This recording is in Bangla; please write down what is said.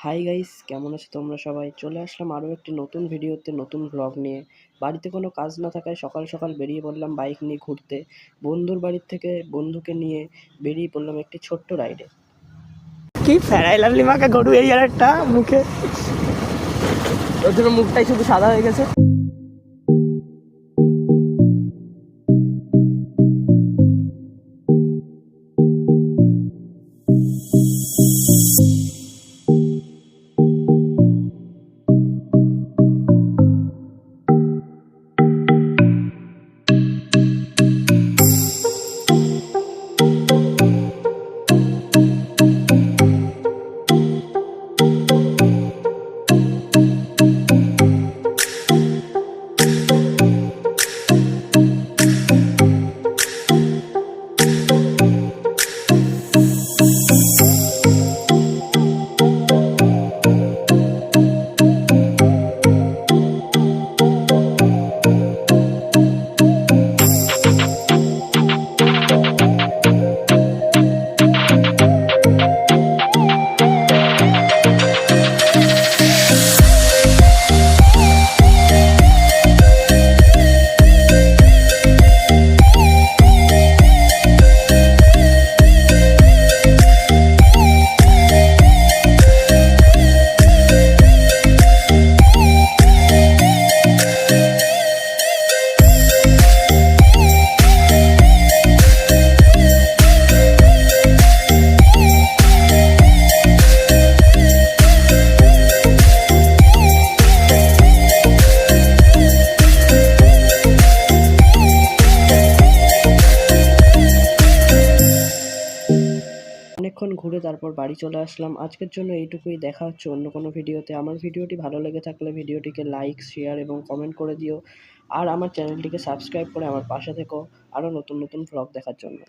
হাই গাইস, কেমন আছো তোমরা সবাই? চলে আসলাম আরও একটি নতুন ভিডিওতে, নতুন ব্লগ নিয়ে। বাড়িতে কোনো কাজ না থাকায় সকাল সকাল বেরিয়ে পড়লাম বাইক নিয়ে ঘুরতে। বন্ধুর বাড়ির থেকে বন্ধুকে নিয়ে বেরিয়ে পড়লাম একটি ছোট্ট রাইডে। কি ফেরাই লাভলি মাকে গরু এই আর একটা মুখে ওর জন্য মুখটাই শুধু সাদা হয়ে গেছে। অনেকক্ষণ ঘুরে তারপর বাড়ি চলে আসলাম। আজকের জন্য এইটুকুই। দেখা হচ্ছে অন্য কোনো ভিডিওতে। আমার ভিডিওটি ভালো লেগে থাকলে ভিডিওটিকে লাইক, শেয়ার এবং কমেন্ট করে দিও। আর আমার চ্যানেলটিকে সাবস্ক্রাইব করে আমার পাশে থেকো আরও নতুন নতুন ভ্লগ দেখার জন্য।